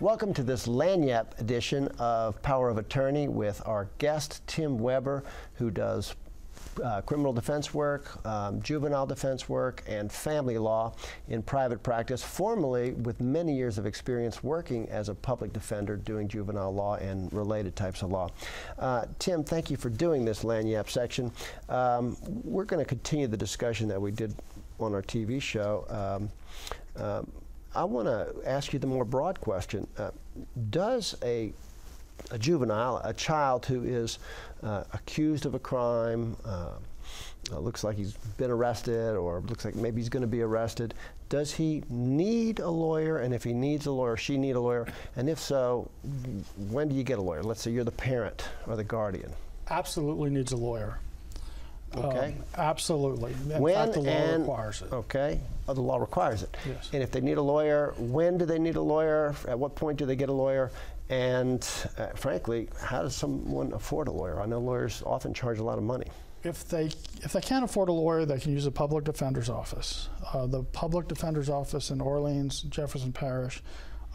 Welcome to this Lagniappe edition of Power of Attorney with our guest, Tim Webre, who does criminal defense work, juvenile defense work, and family law in private practice, formerly with many years of experience working as a public defender doing juvenile law and related types of law. Tim, thank you for doing this Lagniappe section. We're going to continue the discussion that we did on our TV show. I want to ask you the more broad question. Does a juvenile, a child who is accused of a crime, looks like he's been arrested or looks like maybe he's going to be arrested, does he need a lawyer? And if he needs a lawyer, she need a lawyer? And if so, when do you get a lawyer? Let's say you're the parent or the guardian. Absolutely needs a lawyer. Okay. Absolutely. In When fact, the law and requires it. Okay. Oh, the law requires it. Yes. And if they need a lawyer, when do they need a lawyer? At what point do they get a lawyer? And frankly, how does someone afford a lawyer? I know lawyers often charge a lot of money. If they can't afford a lawyer, they can use a public defender's office. The public defender's office in Orleans, Jefferson Parish,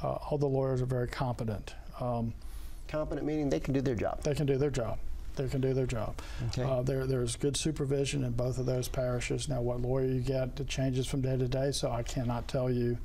all the lawyers are very competent. Competent meaning they can do their job. They can do their job. They can do their job. Okay. There's good supervision in both of those parishes. Now, what lawyer you get, it changes from day to day, so I cannot tell you.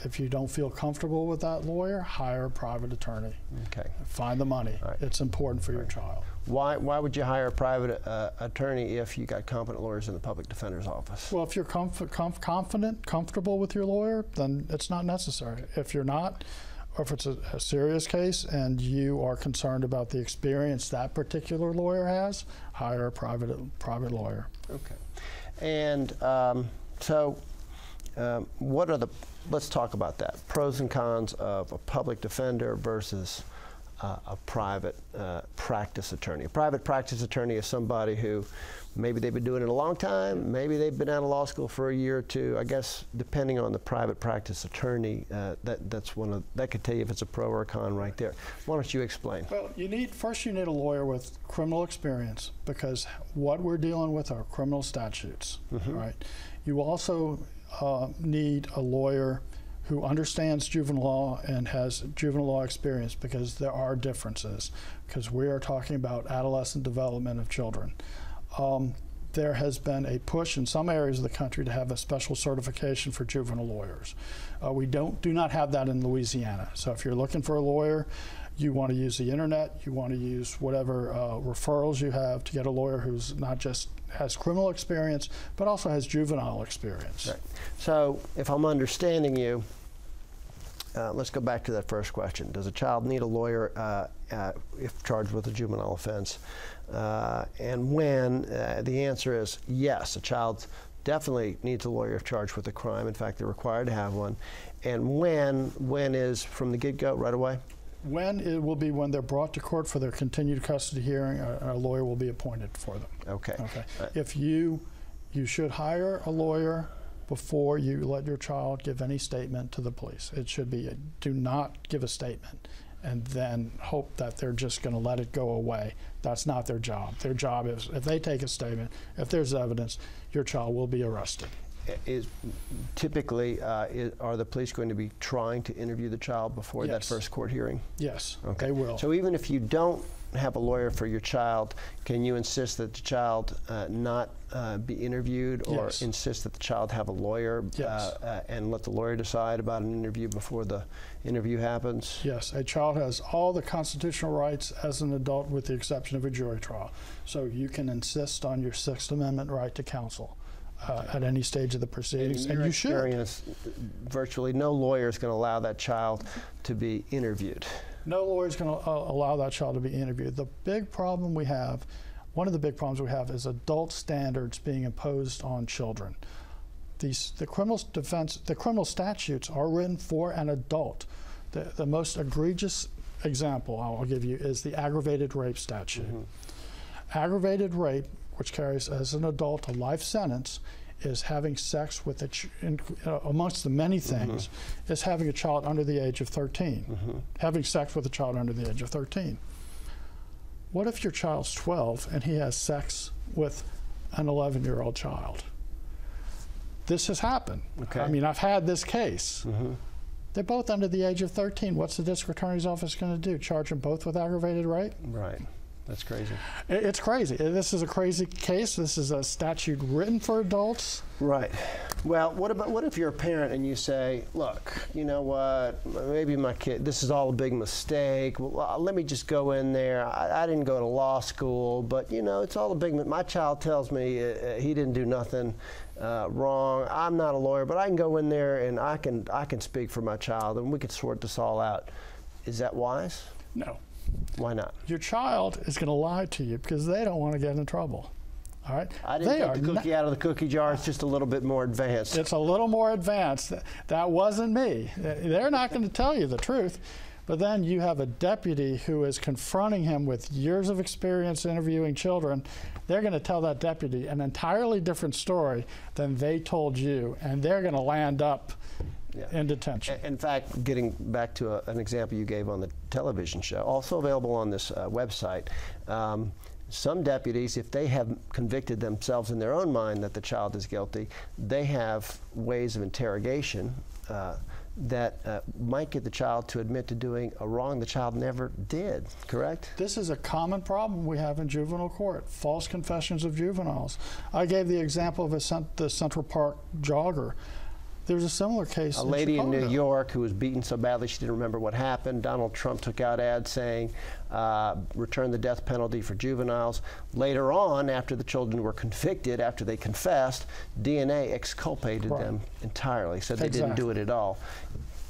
If you don't feel comfortable with that lawyer, hire a private attorney. Okay. Find the money. Right. It's important for your child. Why would you hire a private attorney if you got competent lawyers in the public defender's office? Well, if you're confident, comfortable with your lawyer, then it's not necessary. If you're not, or if it's a serious case and you are concerned about the experience that particular lawyer has, hire a private lawyer. Okay. And what are the, let's talk about that, pros and cons of a public defender versus a private practice attorney. A private practice attorney is somebody who maybe they've been doing it a long time, maybe they've been out of law school for a year or two. I guess depending on the private practice attorney, that could tell you if it's a pro or a con right there. Why don't you explain? Well, first you need a lawyer with criminal experience, because what we're dealing with are criminal statutes, right? You also need a lawyer who understands juvenile law and has juvenile law experience, because there are differences, because we are talking about adolescent development of children. There has been a push in some areas of the country to have a special certification for juvenile lawyers. We do not have that in Louisiana. So if you're looking for a lawyer, you want to use the internet, you want to use whatever referrals you have to get a lawyer who's not just has criminal experience, but also has juvenile experience. Right. So if I'm understanding you, let's go back to that first question. Does a child need a lawyer if charged with a juvenile offense? And when? The answer is yes. A child definitely needs a lawyer if charged with a crime. In fact, they're required to have one. And when is from the get-go, right away? When it will be when they're brought to court for their continued custody hearing, a lawyer will be appointed for them. Okay. Okay. If you should hire a lawyer before you let your child give any statement to the police. It should be, do not give a statement and then hope that they're just going to let it go away. That's not their job. Their job is, if they take a statement, if there's evidence, your child will be arrested. Typically, are the police going to be trying to interview the child before that first court hearing? Yes, okay. They will. So even if you don't have a lawyer for your child, can you insist that the child not be interviewed, or insist that the child have a lawyer and let the lawyer decide about an interview before the interview happens? Yes, a child has all the constitutional rights as an adult with the exception of a jury trial. So you can insist on your Sixth Amendment right to counsel at any stage of the proceedings, and you should. Virtually no lawyer is going to allow that child to be interviewed. No lawyer is going to allow that child to be interviewed. The big problem we have, one of the big problems we have, is adult standards being imposed on children. The criminal statutes are written for an adult. The most egregious example I'll give you is the aggravated rape statute. Aggravated rape, which carries as an adult a life sentence, is having sex with amongst the many things, is having a child under the age of 13. Having sex with a child under the age of 13. What if your child's 12 and he has sex with an 11-year-old child? This has happened. Okay. I mean, I've had this case. They're both under the age of 13. What's the district attorney's office going to do? Charge them both with aggravated rape? Right. That's crazy. It's crazy. This is a crazy case. This is a statute written for adults. Right. Well, what if you're a parent and you say, look, you know what, maybe my kid, this is all a big mistake. Well, let me just go in there. I didn't go to law school, but, you know, it's all a big, my child tells me he didn't do nothing wrong. I'm not a lawyer, but I can go in there and I can speak for my child and we can sort this all out. Is that wise? No. Why not? Your child is going to lie to you because they don't want to get in trouble. All right? I didn't take the cookie out of the cookie jar. It's just a little bit more advanced. It's a little more advanced. That wasn't me. They're not going to tell you the truth. But then you have a deputy who is confronting him with years of experience interviewing children. They're going to tell that deputy an entirely different story than they told you, and they're going to land up in detention. In fact, getting back to an example you gave on the television show, also available on this website, some deputies, if they have convicted themselves in their own mind that the child is guilty, they have ways of interrogation that might get the child to admit to doing a wrong the child never did, correct? This is a common problem we have in juvenile court, false confessions of juveniles. I gave the example of the Central Park jogger. There's a similar case a lady in New York who was beaten so badly she didn't remember what happened. Donald Trump took out ads saying, return the death penalty for juveniles. Later on, after the children were convicted, after they confessed, DNA exculpated them entirely, said they didn't do it at all.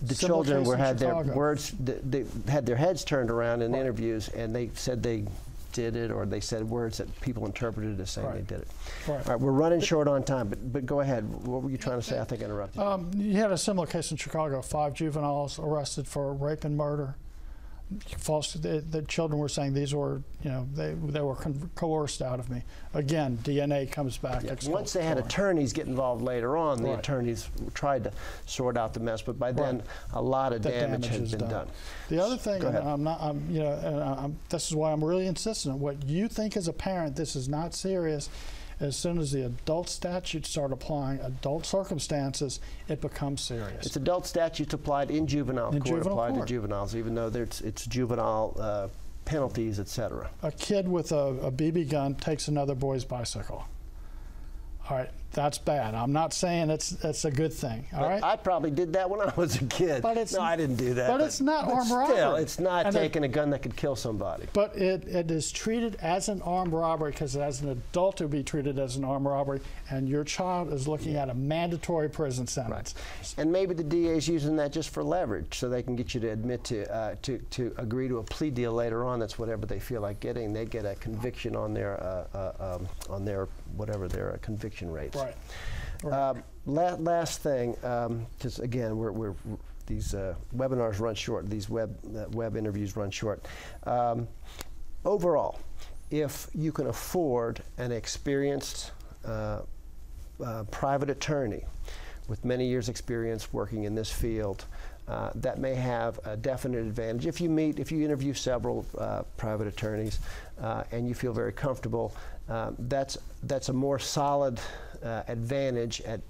The children had their words, they had their heads turned around in interviews, and they said they did it, or they said words that people interpreted as saying they did it. All right, we're running short on time, but go ahead. What were you trying to say? I think I interrupted you. You had a similar case in Chicago, 5 juveniles arrested for rape and murder. False. The children were saying these were, you know, they were coerced out of me. Again, DNA comes back. Once they had attorneys get involved later on, the attorneys tried to sort out the mess, but by then a lot of damage had been done. The other thing, this is why I'm really insistent on what you think as a parent. This is not serious. As soon as the adult statutes start applying adult circumstances, it becomes serious. It's adult statutes applied in juvenile court, applied to juveniles, even though it's juvenile penalties, etc. A kid with a BB gun takes another boy's bicycle. All right, that's bad. I'm not saying it's a good thing. All right. I probably did that when I was a kid. But it's, no, I didn't do that. But it's not armed robbery. Still, it's not taking a gun that could kill somebody. But it is treated as an armed robbery because as an adult it would be treated as an armed robbery, and your child is looking at a mandatory prison sentence. Right. And maybe the DA is using that just for leverage, so they can get you to admit to agree to a plea deal later on. That's whatever they feel like getting. They get a conviction on their whatever their conviction rates. Right. Last thing, because again, these webinars run short. These web interviews run short. Overall, if you can afford an experienced private attorney with many years' experience working in this field, that may have a definite advantage. If you interview several private attorneys and you feel very comfortable, that's a more solid advantage at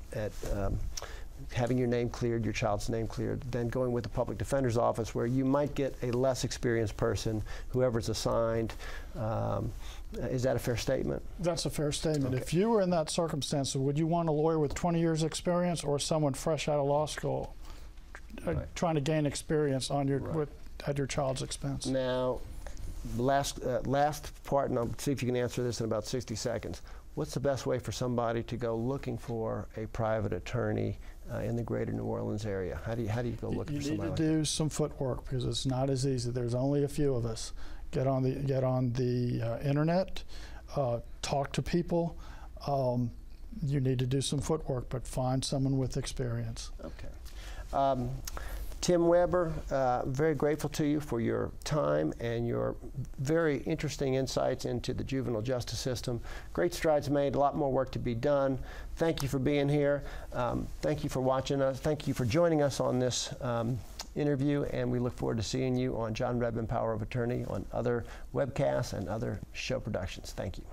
having your name cleared, your child's name cleared, than going with the public defender's office, where you might get a less experienced person, whoever's assigned. Is that a fair statement? That's a fair statement. Okay. If you were in that circumstance, would you want a lawyer with 20 years experience or someone fresh out of law school trying to gain experience on your at your child's expense? Now, last part, and I'll see if you can answer this in about 60 seconds. What's the best way for somebody to go looking for a private attorney in the greater New Orleans area? How do you go looking for somebody? You need to do some footwork because it's not as easy. There's only a few of us. Get on the internet, talk to people. You need to do some footwork, but find someone with experience. Okay. Tim Webre, very grateful to you for your time and your very interesting insights into the juvenile justice system. Great strides made, a lot more work to be done. Thank you for being here. Thank you for watching us. Thank you for joining us on this interview, and we look forward to seeing you on John Redmann Power of Attorney on other webcasts and other show productions. Thank you.